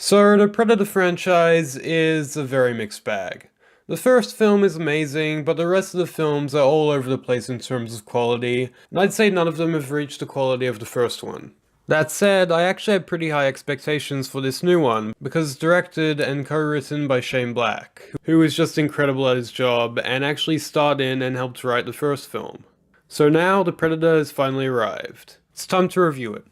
So, the Predator franchise is a very mixed bag. The first film is amazing, but the rest of the films are all over the place in terms of quality, and I'd say none of them have reached the quality of the first one. That said, I actually had pretty high expectations for this new one, because it's directed and co-written by Shane Black, who is just incredible at his job and actually starred in and helped write the first film. So now, The Predator has finally arrived. It's time to review it.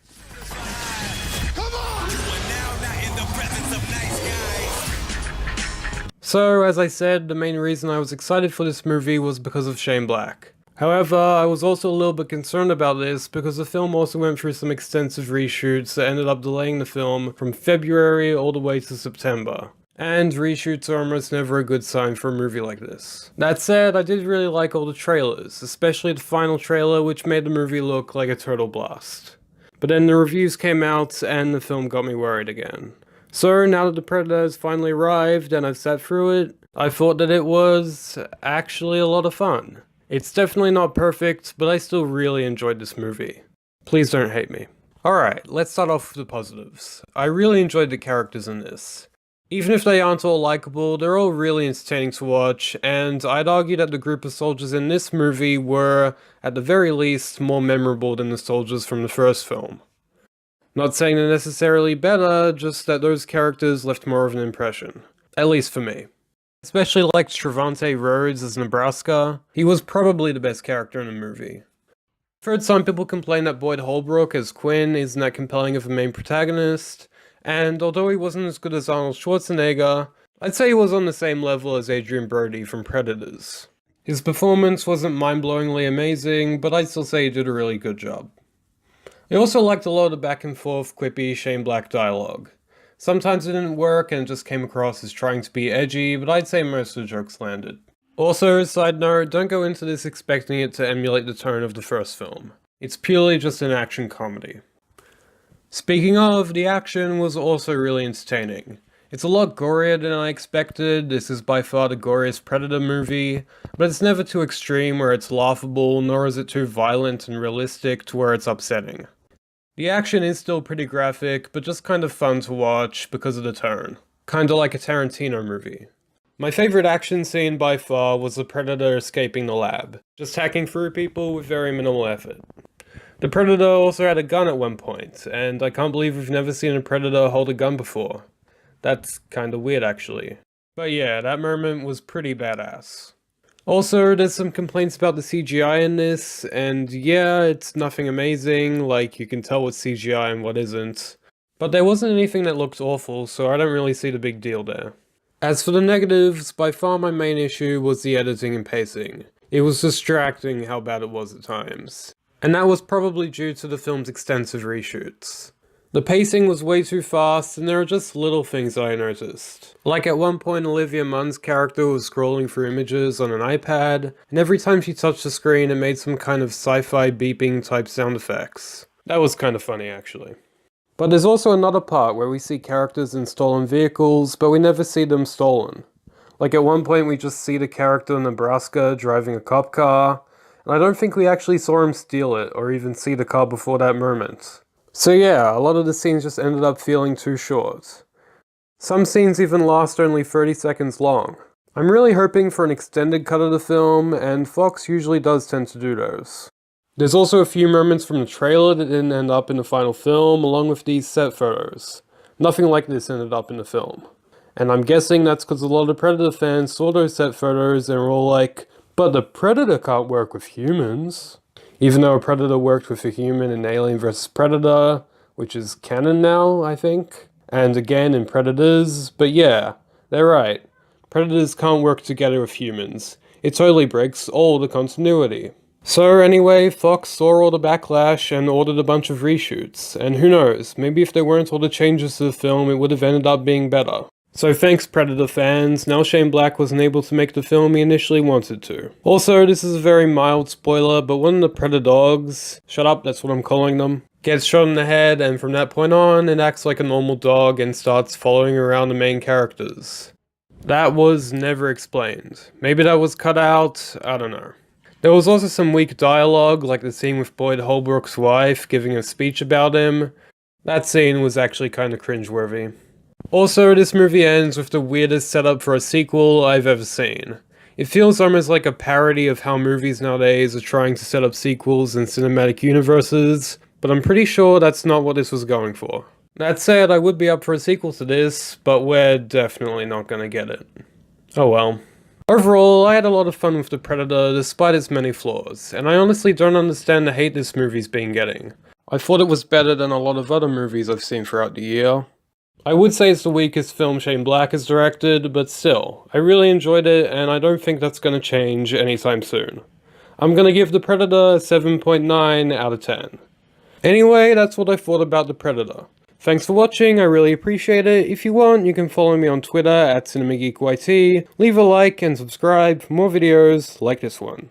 So, as I said, the main reason I was excited for this movie was because of Shane Black. However, I was also a little bit concerned about this because the film also went through some extensive reshoots that ended up delaying the film from February all the way to September. And reshoots are almost never a good sign for a movie like this. That said, I did really like all the trailers, especially the final trailer, which made the movie look like a total blast. But then the reviews came out and the film got me worried again. So now that The Predator has finally arrived and I've sat through it, I thought that it was actually a lot of fun. It's definitely not perfect, but I still really enjoyed this movie. Please don't hate me. Alright, let's start off with the positives. I really enjoyed the characters in this. Even if they aren't all likable, they're all really entertaining to watch, and I'd argue that the group of soldiers in this movie were, at the very least, more memorable than the soldiers from the first film. Not saying they're necessarily better, just that those characters left more of an impression. At least for me. Especially like Trevante Rhodes as Nebraska. He was probably the best character in the movie. I've heard some people complain that Boyd Holbrook as Quinn isn't that compelling of a main protagonist, and although he wasn't as good as Arnold Schwarzenegger, I'd say he was on the same level as Adrien Brody from Predators. His performance wasn't mind-blowingly amazing, but I'd still say he did a really good job. I also liked a lot of the back and forth, quippy Shane Black dialogue. Sometimes it didn't work and it just came across as trying to be edgy, but I'd say most of the jokes landed. Also, side note, don't go into this expecting it to emulate the tone of the first film. It's purely just an action comedy. Speaking of, the action was also really entertaining. It's a lot gorier than I expected. This is by far the goriest Predator movie, but it's never too extreme where it's laughable, nor is it too violent and realistic to where it's upsetting. The action is still pretty graphic, but just kind of fun to watch because of the tone. Kinda like a Tarantino movie. My favorite action scene by far was the Predator escaping the lab, just hacking through people with very minimal effort. The Predator also had a gun at one point, and I can't believe we've never seen a Predator hold a gun before. That's kinda weird actually. But yeah, that moment was pretty badass. Also, there's some complaints about the CGI in this, and yeah, it's nothing amazing, like you can tell what's CGI and what isn't. But there wasn't anything that looked awful, so I don't really see the big deal there. As for the negatives, by far my main issue was the editing and pacing. It was distracting how bad it was at times. And that was probably due to the film's extensive reshoots. The pacing was way too fast, and there are just little things I noticed. Like at one point Olivia Munn's character was scrolling through images on an iPad, and every time she touched the screen it made some kind of sci-fi beeping type sound effects. That was kind of funny actually. But there's also another part where we see characters in stolen vehicles, but we never see them stolen. Like at one point we just see the character in Nebraska driving a cop car, and I don't think we actually saw him steal it, or even see the car before that moment. So yeah, a lot of the scenes just ended up feeling too short. Some scenes even last only 30 seconds long. I'm really hoping for an extended cut of the film, and Fox usually does tend to do those. There's also a few moments from the trailer that didn't end up in the final film, along with these set photos. Nothing like this ended up in the film. And I'm guessing that's because a lot of Predator fans saw those set photos and were all like, but the Predator can't work with humans. Even though a Predator worked with a human in Alien vs. Predator, which is canon now, I think. And again in Predators, but yeah, they're right. Predators can't work together with humans. It totally breaks all the continuity. So anyway, Fox saw all the backlash and ordered a bunch of reshoots, and who knows, maybe if there weren't all the changes to the film it would have ended up being better. So thanks Predator fans, now Shane Black wasn't able to make the film he initially wanted to. Also, this is a very mild spoiler, but one of the Predator dogs, shut up, that's what I'm calling them, gets shot in the head, and from that point on, it acts like a normal dog and starts following around the main characters. That was never explained. Maybe that was cut out, I don't know. There was also some weak dialogue, like the scene with Boyd Holbrook's wife giving a speech about him. That scene was actually kinda cringeworthy. Also, this movie ends with the weirdest setup for a sequel I've ever seen. It feels almost like a parody of how movies nowadays are trying to set up sequels in cinematic universes, but I'm pretty sure that's not what this was going for. That said, I would be up for a sequel to this, but we're definitely not gonna get it. Oh well. Overall, I had a lot of fun with The Predator despite its many flaws, and I honestly don't understand the hate this movie's been getting. I thought it was better than a lot of other movies I've seen throughout the year. I would say it's the weakest film Shane Black has directed, but still, I really enjoyed it and I don't think that's gonna change anytime soon. I'm gonna give The Predator a 7.9 out of 10. Anyway, that's what I thought about The Predator. Thanks for watching, I really appreciate it. If you want, you can follow me on Twitter at CinemaGeekYT, leave a like and subscribe for more videos like this one.